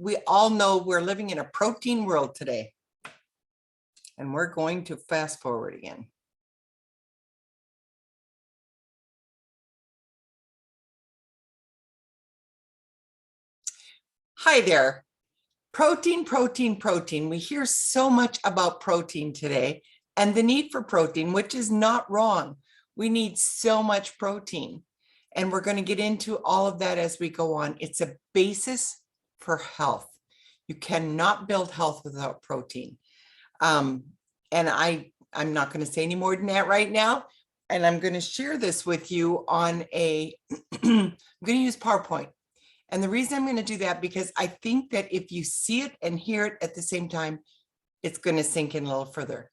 we all know we're living in a protein world today. And we're going to fast forward again. Hi there. Protein, protein, protein. We hear so much about protein today and the need for protein, which is not wrong. We need so much protein. And we're going to get into all of that as we go on. It's a basis for health. You cannot build health without protein. And I'm not going to say any more than that right now. And I'm going to share this with you on I'm going to use PowerPoint. And the reason I'm going to do that, because I think that if you see it and hear it at the same time, it's going to sink in a little further.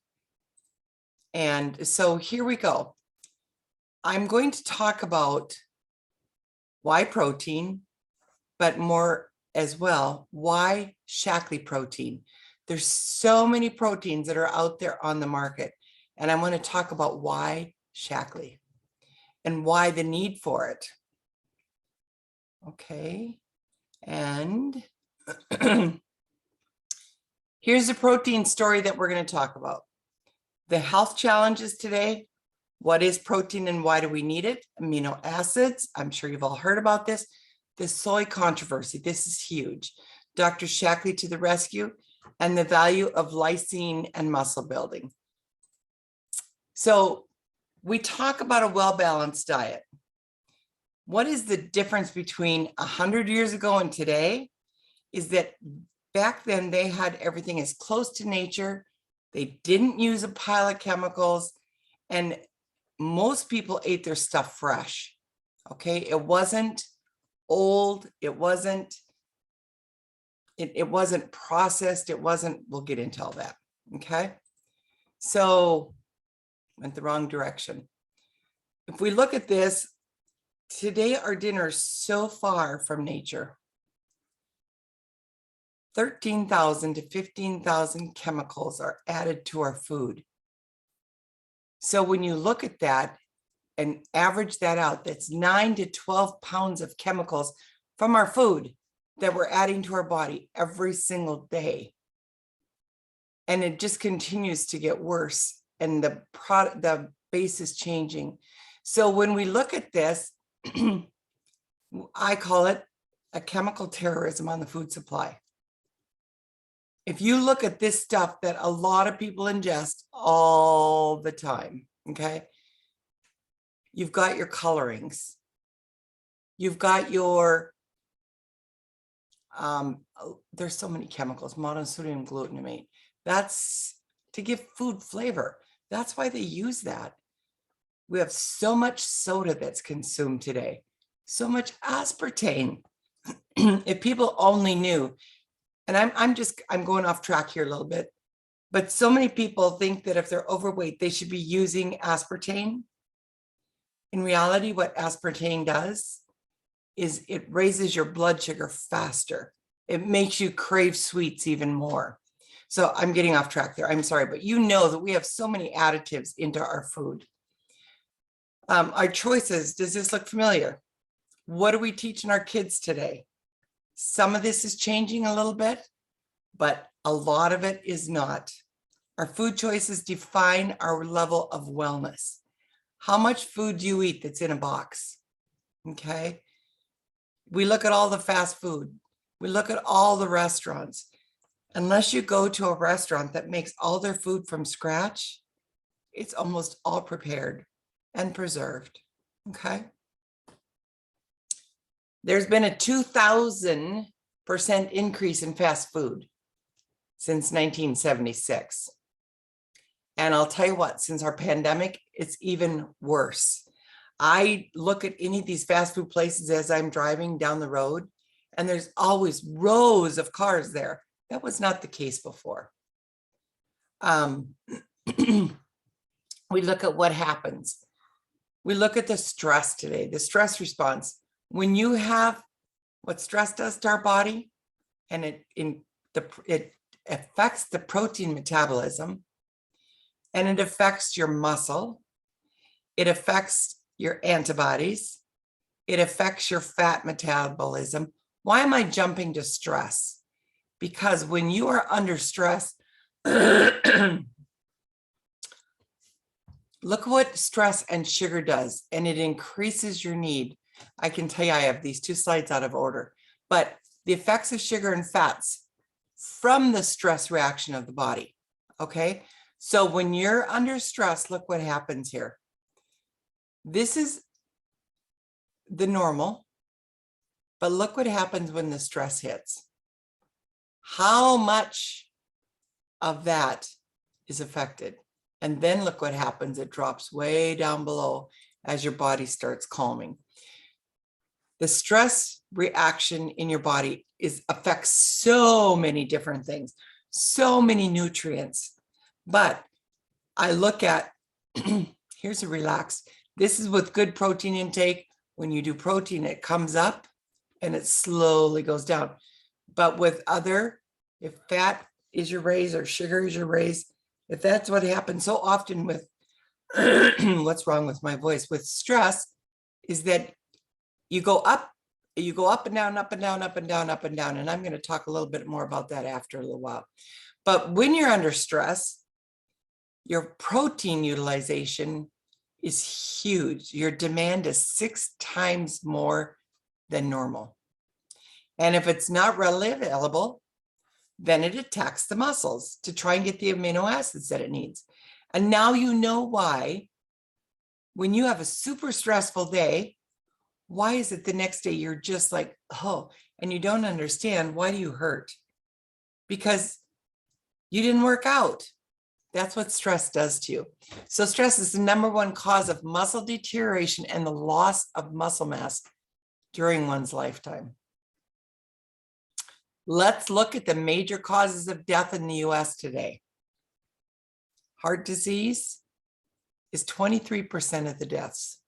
And so here we go. I'm going to talk about why protein, but more as well, why Shaklee protein. There's so many proteins that are out there on the market. And I want to talk about why Shaklee and why the need for it. Okay, and here's the protein story that we're going to talk about. The health challenges today. What is protein and why do we need it? Amino acids. I'm sure you've all heard about this. The soy controversy. This is huge. Dr. Shaklee to the rescue, and the value of lysine and muscle building. So we talk about a well-balanced diet. What is the difference between 100 years ago and today is that back then they had everything as close to nature. They didn't use a pile of chemicals, and most people ate their stuff fresh. Okay, it wasn't old, it wasn't processed, we'll get into all that. Okay, so went the wrong direction. If we look at this today, our dinner is so far from nature. 13,000 to 15,000 chemicals are added to our food. So when you look at that and average that out, that's 9 to 12 pounds of chemicals from our food that we're adding to our body every single day. And it just continues to get worse. And the base is changing. So when we look at this, I call it a chemical terrorism on the food supply. If you look at this stuff that a lot of people ingest all the time, okay, you've got your colorings, you've got your, there's so many chemicals, monosodium glutamate. That's to give food flavor. That's why they use that. We have so much soda that's consumed today, so much aspartame. If people only knew, and I'm going off track here a little bit, but so many people think that if they're overweight, they should be using aspartame. In reality, what aspartame does is it raises your blood sugar faster. It makes you crave sweets even more. So I'm getting off track there. I'm sorry, but you know that we have so many additives into our food. Our choices, does this look familiar? What are we teaching our kids today? Some of this is changing a little bit, but a lot of it is not. Our food choices define our level of wellness. How much food do you eat that's in a box? Okay. We look at all the fast food. We look at all the restaurants. Unless you go to a restaurant that makes all their food from scratch, it's almost all prepared and preserved. Okay. There's been a 2,000% increase in fast food since 1976. And I'll tell you what, since our pandemic, it's even worse. I look at any of these fast food places as I'm driving down the road, and there's always rows of cars there. That was not the case before. We look at what happens. We look at the stress today, the stress response. When you have what stress does to our body, and it affects the protein metabolism, and it affects your muscle, it affects your antibodies, it affects your fat metabolism. Why am I jumping to stress? because when you are under stress, look what stress and sugar does, and it increases your need. I can tell you I have these 2 slides out of order, but the effects of sugar and fats from the stress reaction of the body, okay? So when you're under stress, look what happens here. This is the normal, but look what happens when the stress hits. How much of that is affected? And then look what happens. It drops way down below as your body starts calming. The stress reaction in your body affects so many different things, so many nutrients. But I look at, here's a relax. This is with good protein intake. When you do protein, it comes up and it slowly goes down. But with other, if fat is your raise or sugar is your raise, if that's what happens so often with, what's wrong with my voice, with stress, is that you go up and down, up and down, up and down, up and down. And I'm going to talk a little bit more about that after a little while. But when you're under stress, your protein utilization is huge. Your demand is 6 times more than normal. And if it's not readily available, then it attacks the muscles to try and get the amino acids that it needs. And now you know why, when you have a super stressful day, why is it the next day you're just like, oh, and you don't understand, why do you hurt? Because you didn't work out. That's what stress does to you. So stress is the #1 cause of muscle deterioration and the loss of muscle mass during one's lifetime. Let's look at the major causes of death in the US today. Heart disease is 23% of the deaths.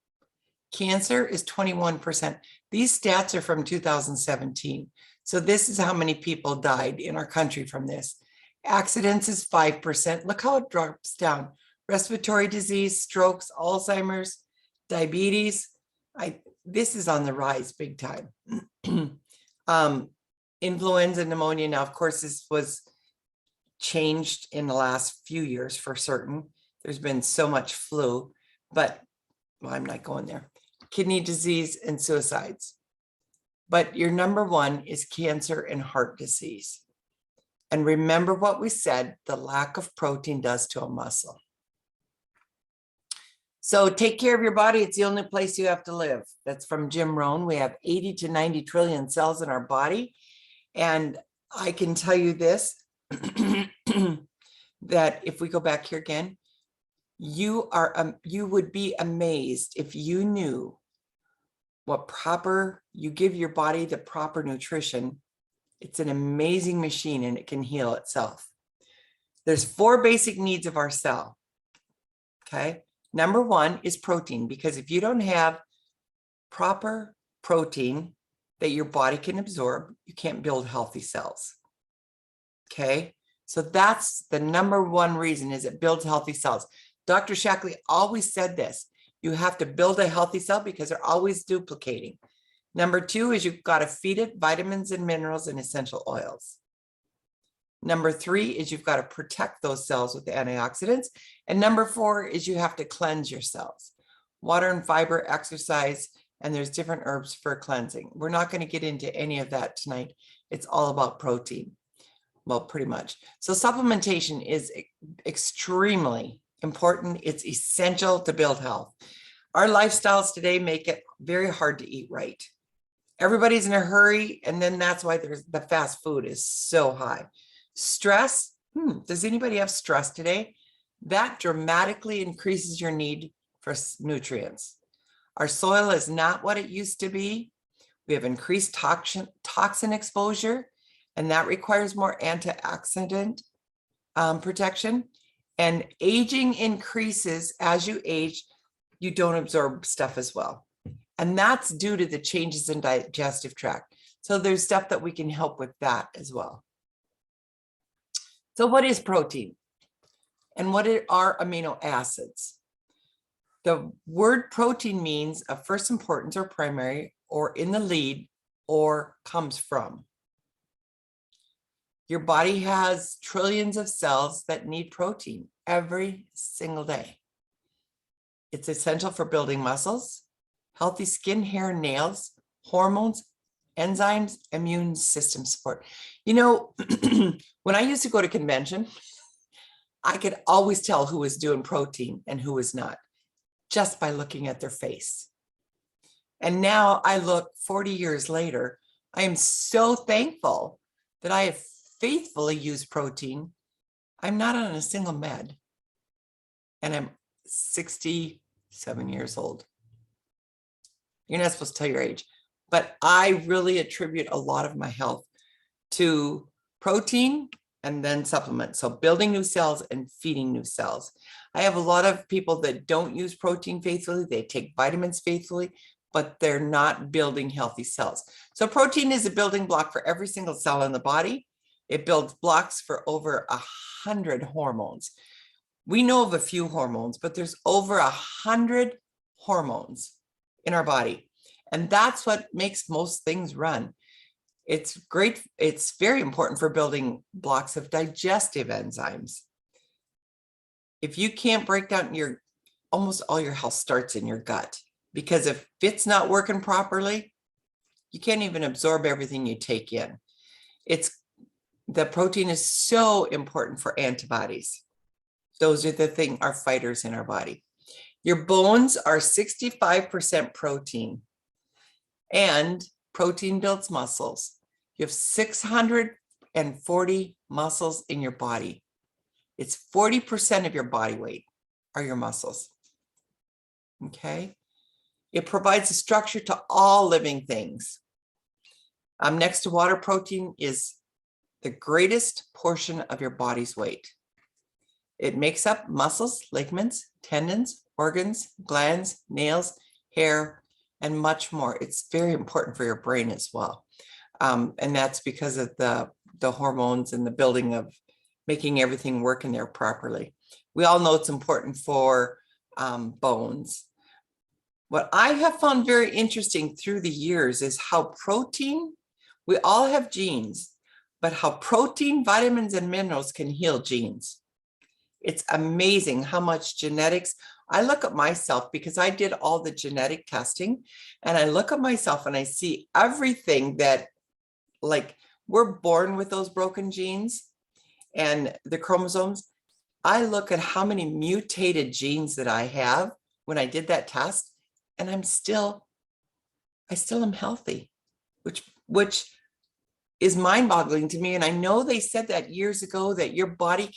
Cancer is 21%. These stats are from 2017. So this is how many people died in our country from this. Accidents is 5%. Look how it drops down. Respiratory disease, strokes, Alzheimer's, diabetes. This is on the rise big time. Influenza, pneumonia. Now, of course, this was changed in the last few years for certain. There's been so much flu, but well, I'm not going there. Kidney disease and suicides. But your #1 is cancer and heart disease. And remember what we said, the lack of protein does to a muscle. So take care of your body. It's the only place you have to live. That's from Jim Rohn. We have 80 to 90 trillion cells in our body. And I can tell you this, that if we go back here again, you would be amazed if you knew what you give your body the proper nutrition. It's an amazing machine and it can heal itself. There's 4 basic needs of our cell. Okay. #1 is protein, because if you don't have proper protein that your body can absorb, you can't build healthy cells. Okay. So that's the #1 reason, is it builds healthy cells. Dr. Shackley always said this, you have to build a healthy cell because they're always duplicating. #2 is you've got to feed it vitamins and minerals and essential oils. #3 is you've got to protect those cells with antioxidants. And #4 is you have to cleanse your cells. Water and fiber, exercise, and there's different herbs for cleansing. We're not going to get into any of that tonight. It's all about protein. Well, pretty much. So supplementation is extremely important. It's essential to build health. Our lifestyles today make it very hard to eat right. Everybody's in a hurry, and then that's why the fast food is so high. Stress, does anybody have stress today? That dramatically increases your need for nutrients. Our soil is not what it used to be. We have increased toxin exposure, and that requires more antioxidant protection. And aging increases as you age, you don't absorb stuff as well. And that's due to the changes in digestive tract. So there's stuff that we can help with that as well. So what is protein? And what are amino acids? The word protein means of first importance or primary or in the lead or comes from. Your body has trillions of cells that need protein every single day. It's essential for building muscles, healthy skin, hair, and nails, hormones, enzymes, immune system support. You know, when I used to go to convention, I could always tell who was doing protein and who was not, just by looking at their face. And now I look 40 years later, I am so thankful that I have faithfully used protein. I'm not on a single med, and I'm 67 years old. You're not supposed to tell your age, but I really attribute a lot of my health to protein and then supplements. So building new cells and feeding new cells. I have a lot of people that don't use protein faithfully. They take vitamins faithfully, but they're not building healthy cells. So protein is a building block for every single cell in the body. It builds blocks for over 100 hormones. We know of a few hormones, but there's over 100 hormones in our body. And that's what makes most things run. It's great. It's very important for building blocks of digestive enzymes. If you can't break down almost all your health starts in your gut, because if it's not working properly, you can't even absorb everything you take in. The protein is so important for antibodies. Those are our fighters in our body. Your bones are 65% protein, and protein builds muscles. You have 640 muscles in your body. It's 40% of your body weight are your muscles. Okay. It provides a structure to all living things. Next to water, protein is the greatest portion of your body's weight. It makes up muscles, ligaments, tendons, organs, glands, nails, hair, and much more. It's very important for your brain as well. And that's because of the hormones and the building of making everything work in there properly. We all know it's important for bones. What I have found very interesting through the years is how protein, we all have genes, but how protein, vitamins, and minerals can heal genes. It's amazing how much genetics. I look at myself because I did all the genetic testing, and I look at myself and I see everything that, like, we're born with those broken genes and the chromosomes. I look at how many mutated genes that I have when I did that test, and I still am healthy, which is mind-boggling to me. And I know they said that years ago, that your body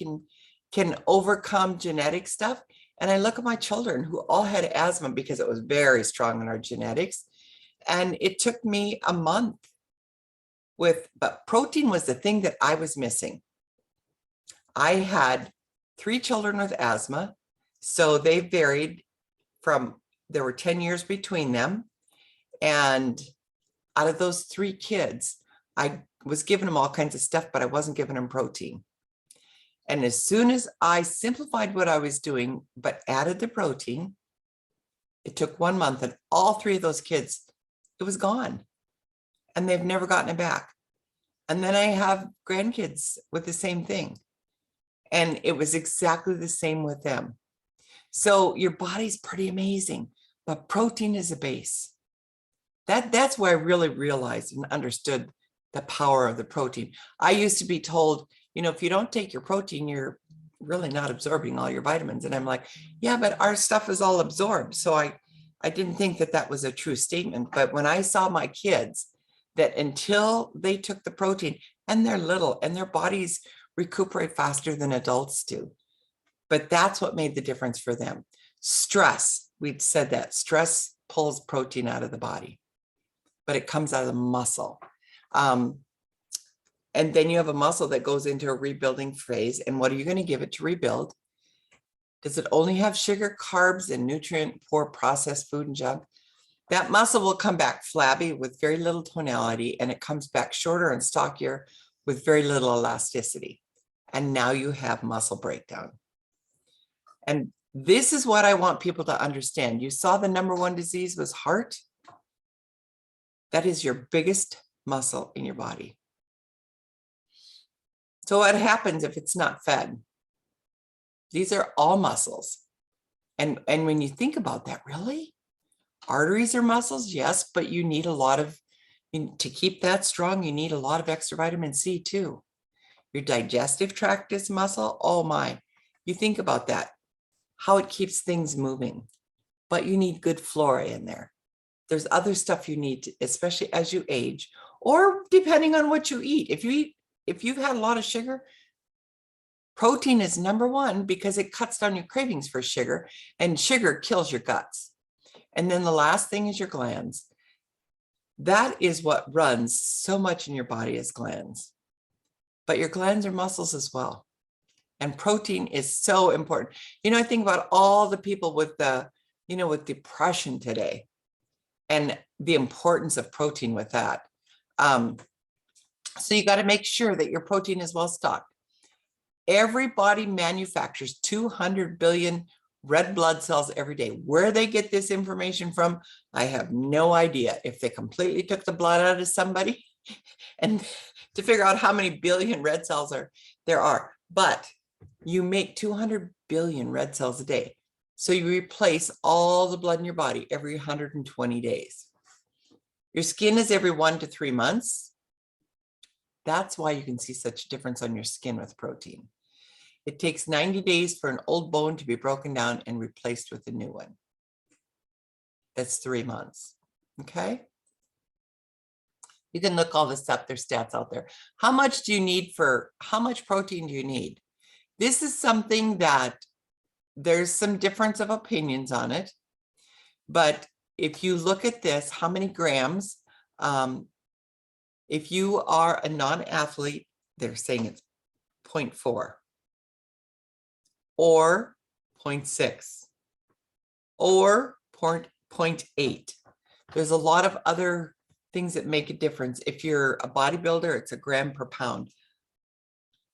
can overcome genetic stuff. And I look at my children who all had asthma because it was very strong in our genetics. And it took me a month but protein was the thing that I was missing. I had 3 children with asthma. So they varied there were 10 years between them. And out of those 3 kids, I was giving them all kinds of stuff, but I wasn't giving them protein. And as soon as I simplified what I was doing, but added the protein, it took 1 month, and all 3 of those kids, it was gone. And they've never gotten it back. And then I have grandkids with the same thing. And it was exactly the same with them. So your body's pretty amazing, but protein is a base. That's where I really realized and understood the power of the protein. I used to be told, if you don't take your protein, you're really not absorbing all your vitamins. And I'm like, yeah, but our stuff is all absorbed. So I didn't think that was a true statement. But when I saw my kids, that until they took the protein, and they're little and their bodies recuperate faster than adults do. But that's what made the difference for them. Stress, we've said that stress pulls protein out of the body, but it comes out of the muscle. And then you have a muscle that goes into a rebuilding phase. And what are you going to give it to rebuild? Does it only have sugar, carbs, and nutrient poor processed food and junk? That muscle will come back flabby with very little tonality, and it comes back shorter and stockier with very little elasticity. And now you have muscle breakdown. And this is what I want people to understand. You saw the number 1 disease was heart. That is your biggest muscle in your body. So what happens if it's not fed? These are all muscles. And when you think about that, really? Arteries are muscles, yes, but you need a lot of, to keep that strong, you need a lot of extra vitamin C too. Your digestive tract is muscle. Oh my, you think about that, how it keeps things moving. But you need good flora in there. There's other stuff you need, especially as you age, or depending on what you eat. If you've had a lot of sugar, protein is number one because it cuts down your cravings for sugar, and sugar kills your guts. And then the last thing is your glands. That is what runs so much in your body is glands. But your glands are muscles as well. And protein is so important. I think about all the people with with depression today and the importance of protein with that. So you got to make sure that your protein is well stocked. Every body manufactures 200 billion red blood cells every day. Where they get this information from, I have no idea. If they completely took the blood out of somebody and to figure out how many billion red cells there are. But you make 200 billion red cells a day. So you replace all the blood in your body every 120 days. Your skin is every 1 to 3 months. That's why you can see such a difference on your skin with protein. It takes 90 days for an old bone to be broken down and replaced with a new one. That's 3 months, okay? You can look all this up, there's stats out there. How much protein do you need? This is something that there's some difference of opinions on it. But if you look at this, how many grams, if you are a non-athlete, they're saying it's 0.4 or 0.6 or 0.8. There's a lot of other things that make a difference. If you're a bodybuilder, it's a gram per pound.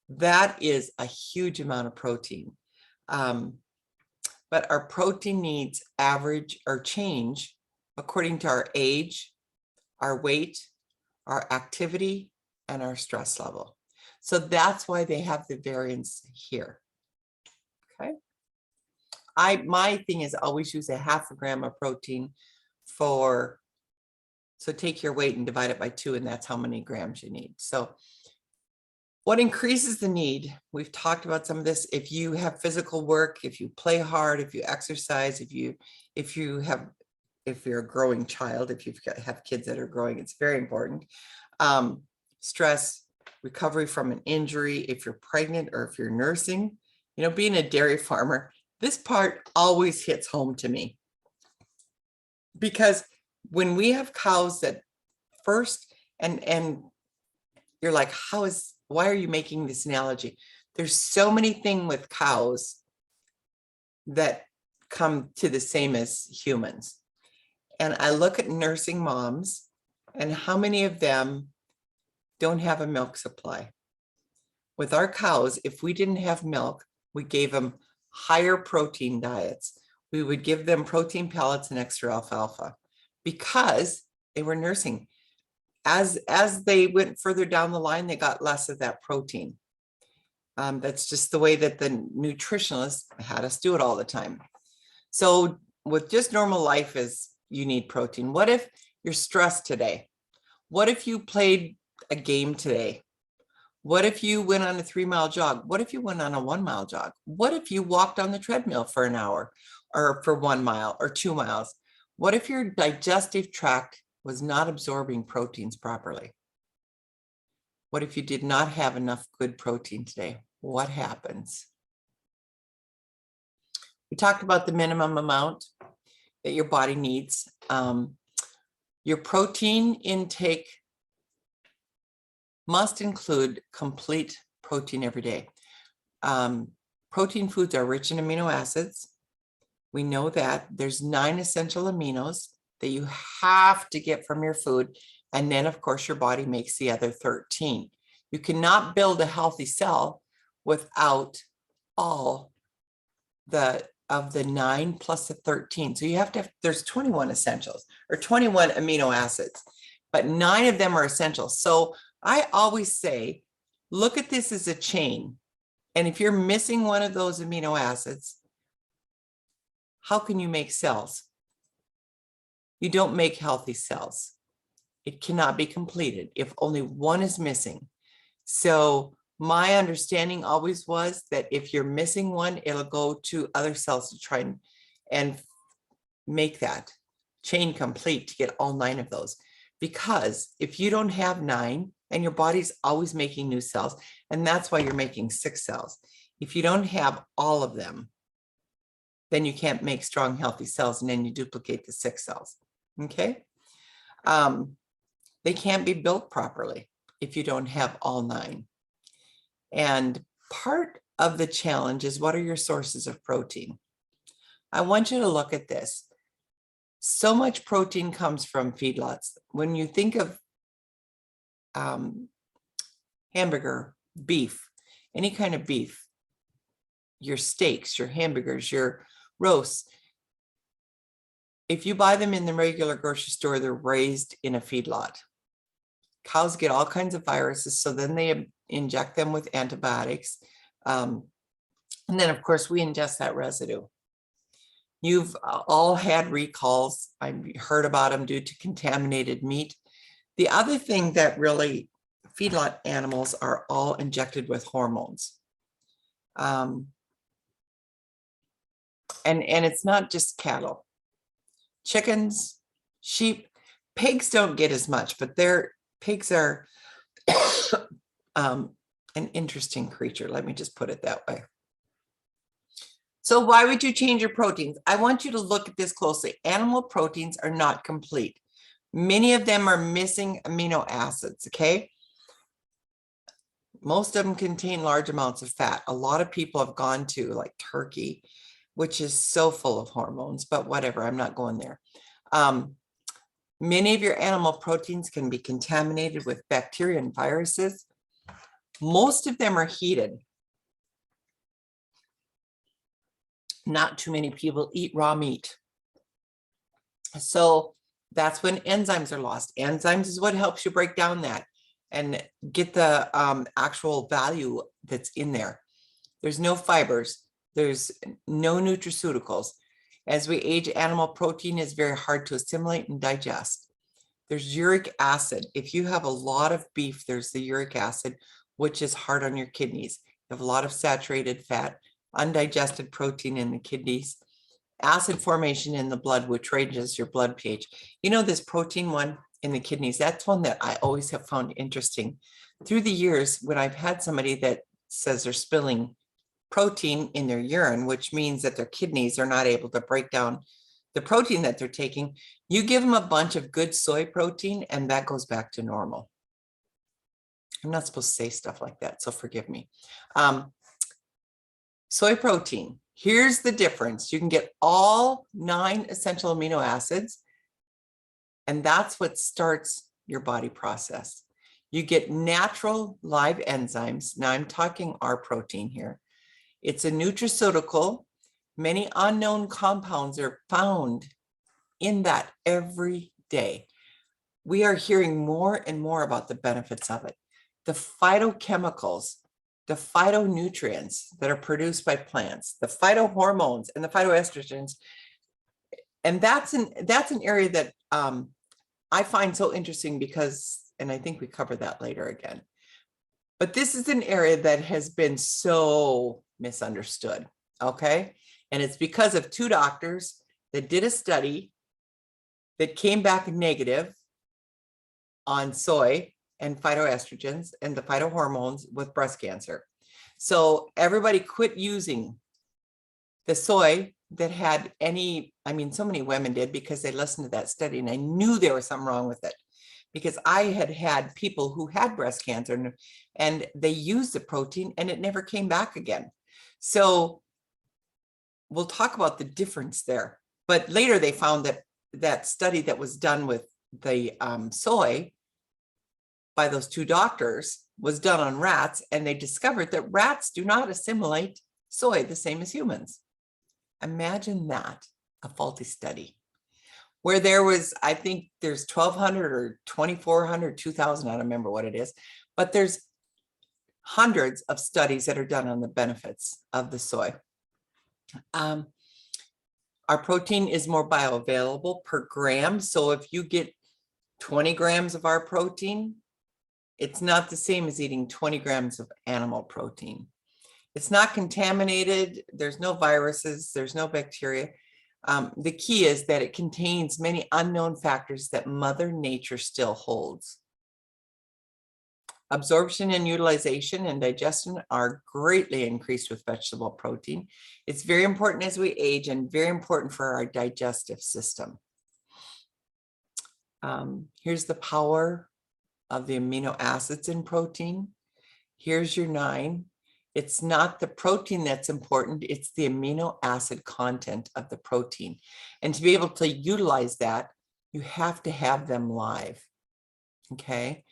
That is a huge amount of protein. But our protein needs average or change according to our age, our weight, our activity, and our stress level. So that's why they have the variance here. Okay. My thing is always use a 0.5 gram of protein so take your weight and divide it by 2, and that's how many grams you need. So what increases the need? We've talked about some of this. If you have physical work, if you play hard, if you exercise, if you're a growing child, if you have kids that are growing, it's very important. Stress, recovery from an injury, if you're pregnant or if you're nursing, being a dairy farmer, this part always hits home to me. Because when we have cows that first, and you're like, why are you making this analogy? There's so many things with cows that come to the same as humans. And I look at nursing moms and how many of them don't have a milk supply. With our cows, if we didn't have milk, we gave them higher protein diets. We would give them protein pellets and extra alfalfa because they were nursing. As they went further down the line, they got less of that protein. That's just the way that the nutritionist had us do it all the time. So with just normal life is you need protein. What if you're stressed today? What if you played a game today? What if you went on a 3-mile jog? What if you went on a 1-mile jog? What if you walked on the treadmill for an hour or for 1 mile or 2 miles? What if your digestive tract was not absorbing proteins properly? What if you did not have enough good protein today? What happens? We talked about the minimum amount that your body needs. Your protein intake must include complete protein every day. Protein foods are rich in amino acids. We know that there's 9 essential aminos that you have to get from your food. And then of course your body makes the other 13. You cannot build a healthy cell without all of the 9 plus the 13. So you have to there's 21 essentials or 21 amino acids, but 9 of them are essential. So I always say, Look at this as a chain. And if you're missing one of those amino acids, how can you make cells? You don't make healthy cells. It cannot be completed if only one is missing. So my understanding always was that if you're missing one, it'll go to other cells to try and make that chain complete to get all 9 of those. Because if you don't have 9, and your body's always making new cells, and that's why you're making 6 cells. If you don't have all of them, then you can't make strong, healthy cells, and then you duplicate the 6 cells, okay? They can't be built properly if you don't have all 9. And part of the challenge is, what are your sources of protein? I want you to look at this. So much protein comes from feedlots. When you think of hamburger, beef, any kind of beef, your steaks, your hamburgers, your roasts, if you buy them in the regular grocery store, they're raised in a feedlot. Cows get all kinds of viruses, so then they inject them with antibiotics. And then, of course, we ingest that residue. You've all had recalls. I heard about them due to contaminated meat. The other thing that really, feedlot animals are all injected with hormones. And it's not just cattle. Chickens, sheep, pigs don't get as much, but pigs are an interesting creature. Let me just put it that way. So why would you change your proteins? I want you to look at this closely. Animal proteins are not complete. Many of them are missing amino acids, okay? Most of them contain large amounts of fat. A lot of people have gone to like turkey, which is so full of hormones, but whatever, I'm not going there. Many of your animal proteins can be contaminated with bacteria and viruses. Most of them are heated. Not too many people eat raw meat. So that's when enzymes are lost. Enzymes is what helps you break down that and get the actual value that's in there. There's no fibers. There's no nutraceuticals. As we age, animal protein is very hard to assimilate and digest. There's uric acid. If you have a lot of beef, there's the uric acid, which is hard on your kidneys. You have a lot of saturated fat, undigested protein in the kidneys, acid formation in the blood, which raises your blood pH. You know, this protein one in the kidneys, that's one that I always have found interesting. Through the years, when I've had somebody that says they're spilling protein in their urine, which means that their kidneys are not able to break down the protein that they're taking, you give them a bunch of good soy protein and that goes back to normal. I'm not supposed to say stuff like that, so forgive me. Soy protein, here's the difference. You can get all 9 essential amino acids, and that's what starts your body process. You get natural live enzymes. Now I'm talking our protein here. It's a nutraceutical. Many unknown compounds are found in that every day. We are hearing more and more about the benefits of it. The phytochemicals, the phytonutrients that are produced by plants, the phytohormones and the phytoestrogens. And that's an area that I find so interesting because, and I think we cover that later again, but this is an area that has been so misunderstood, okay? And it's because of 2 doctors that did a study that came back negative on soy and phytoestrogens and the phytohormones with breast cancer. So everybody quit using the soy that had any, I mean, so many women did because they listened to that study and I knew there was something wrong with it because I had people who had breast cancer and they used the protein and it never came back again. So we'll talk about the difference there. But later they found that that study that was done with the soy by those 2 doctors was done on rats, and they discovered that rats do not assimilate soy the same as humans. Imagine that, a faulty study where there was, I think there's 1,200 or 2,400, 2,000, I don't remember what it is, but there's hundreds of studies that are done on the benefits of the soy. Our protein is more bioavailable per gram. So if you get 20 grams of our protein, it's not the same as eating 20 grams of animal protein. It's not contaminated. There's no viruses. There's no bacteria. The key is that it contains many unknown factors that Mother Nature still holds. Absorption and utilization and digestion are greatly increased with vegetable protein. It's very important as we age and very important for our digestive system. Here's the power of the amino acids in protein. Here's your 9. It's not the protein that's important, it's the amino acid content of the protein. And to be able to utilize that, you have to have them live, okay?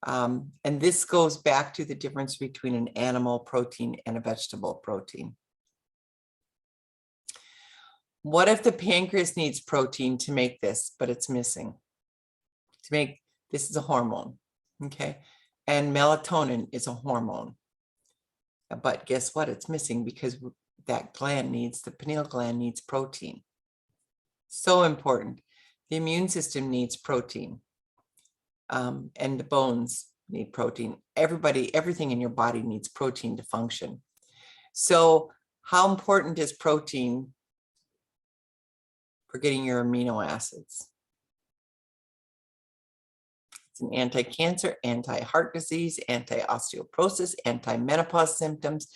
And this goes back to the difference between an animal protein and a vegetable protein. What if the pancreas needs protein to make this, but it's missing? This is a hormone, okay? And melatonin is a hormone. But guess what? It's missing because that gland needs, the pineal gland needs protein. So important. The immune system needs protein. And the bones need protein. Everything in your body needs protein to function. So how important is protein for getting your amino acids? It's an anti-cancer, anti-heart disease, anti-osteoporosis, anti-menopause symptoms,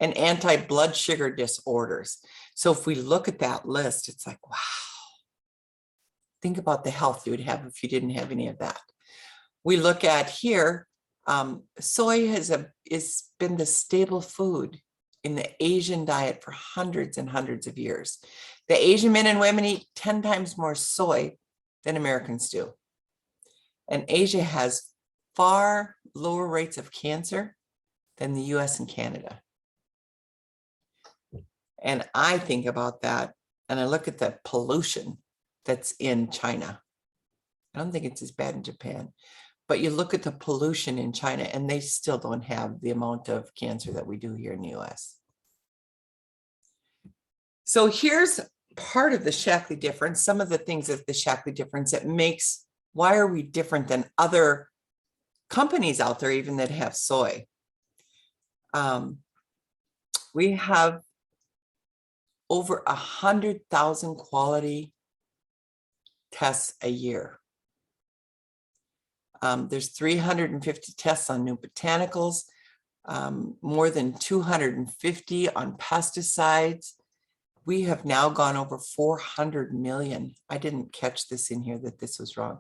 and anti-blood sugar disorders. So if we look at that list, it's like, wow. Think about the health you would have if you didn't have any of that. We look at here, soy has been the staple food in the Asian diet for hundreds and hundreds of years. The Asian men and women eat 10 times more soy than Americans do. And Asia has far lower rates of cancer than the US and Canada. And I think about that and I look at the pollution that's in China. I don't think it's as bad in Japan, but you look at the pollution in China and they still don't have the amount of cancer that we do here in the US. So here's part of the Shaklee difference, some of the things of the Shaklee difference that makes, why are we different than other companies out there even that have soy? We have over 100,000 quality tests a year. There's 350 tests on new botanicals, more than 250 on pesticides. We have now gone over 400 million. I didn't catch this in here that this was wrong.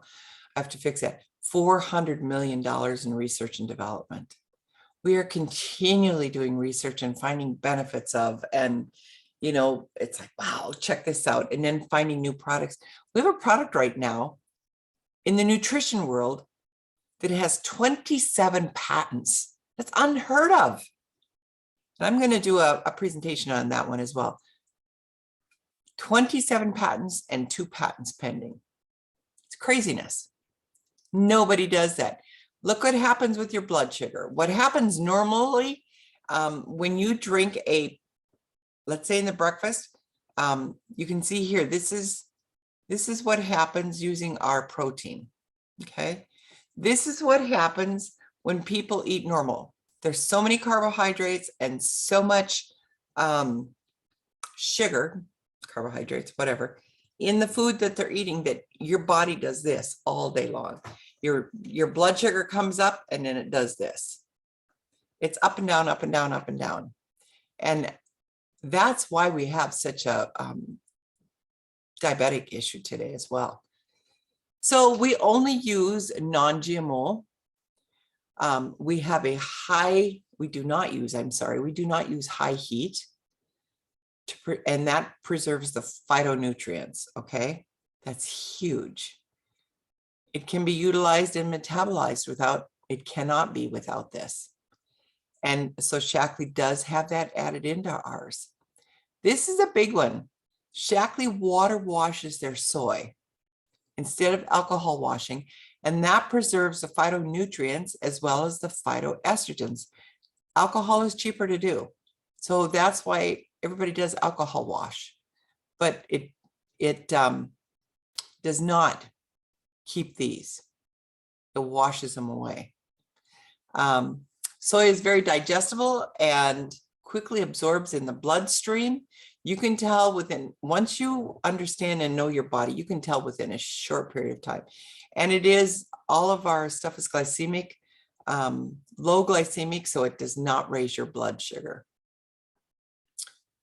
I have to fix that. $400 million in research and development. We are continually doing research and finding benefits of, and you know, it's like, wow, check this out. And then finding new products. We have a product right now in the nutrition world that has 27 patents. That's unheard of. And I'm going to do a presentation on that one as well. 27 patents and 2 patents pending. It's craziness. Nobody does that. Look what happens with your blood sugar. What happens normally when you drink let's say in the breakfast, you can see here, this is what happens using our protein, okay? This is what happens when people eat normal. There's so many carbohydrates and so much sugar, carbohydrates, whatever, in the food that they're eating that your body does this all day long. Your blood sugar comes up and then it does this. It's up and down, up and down, up and down. And that's why we have such a diabetic issue today as well. So we only use non-GMO. We have we do not use high heat. And that preserves the phytonutrients, okay? That's huge. It can be utilized and metabolized it cannot be without this. And so Shaklee does have that added into ours. This is a big one. Shaklee water washes their soy instead of alcohol washing, and that preserves the phytonutrients as well as the phytoestrogens. alcohol is cheaper to do. So that's why everybody does alcohol wash, but it does not keep these. It washes them away. Soy is very digestible and quickly absorbs in the bloodstream. You can tell once you understand and know your body, you can tell within a short period of time. And all of our stuff is glycemic, low glycemic, so it does not raise your blood sugar.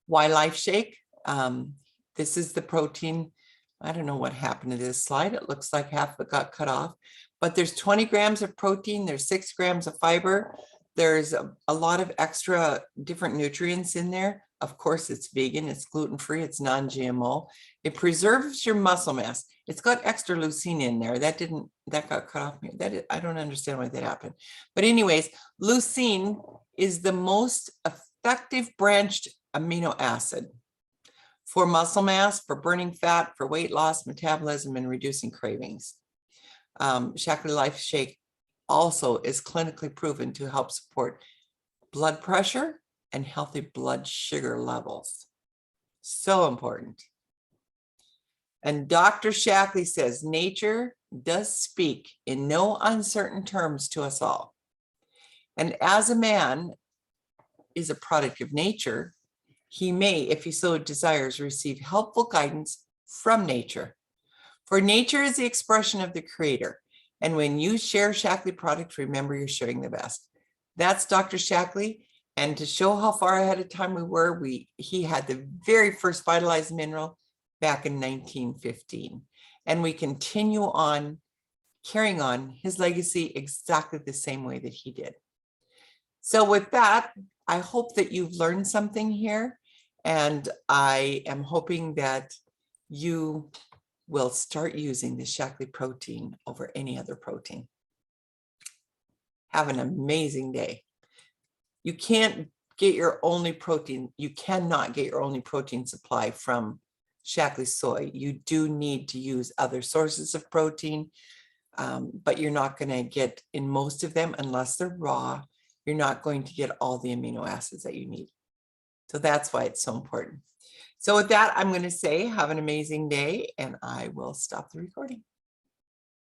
Why Life Shake? This is the protein. I don't know what happened to this slide. It looks like half of it got cut off, but there's 20 grams of protein. There's 6 grams of fiber. There's a lot of extra different nutrients in there. Of course, it's vegan, it's gluten-free, it's non-GMO. It preserves your muscle mass. It's got extra leucine in there. That got cut off. I don't understand why that happened. But anyways, leucine is the most effective branched amino acid for muscle mass, for burning fat, for weight loss, metabolism, and reducing cravings. Shaklee Life Shake also is clinically proven to help support blood pressure and healthy blood sugar levels. So important. And Dr. Shaklee says, nature does speak in no uncertain terms to us all. And as a man is a product of nature, he may, if he so desires, receive helpful guidance from nature. For nature is the expression of the creator. And when you share Shaklee product, remember you're sharing the best. That's Dr. Shaklee. And to show how far ahead of time we were, he had the very first vitalized mineral back in 1915. And we continue on carrying on his legacy exactly the same way that he did. So with that, I hope that you've learned something here. And I am hoping that you will start using the Shaklee protein over any other protein. Have an amazing day. You can't get your only protein. You cannot get your only protein supply from Shaklee soy. You do need to use other sources of protein, but you're not going to get in most of them unless they're raw. You're not going to get all the amino acids that you need. So that's why it's so important. So with that, I'm going to say have an amazing day, and I will stop the recording.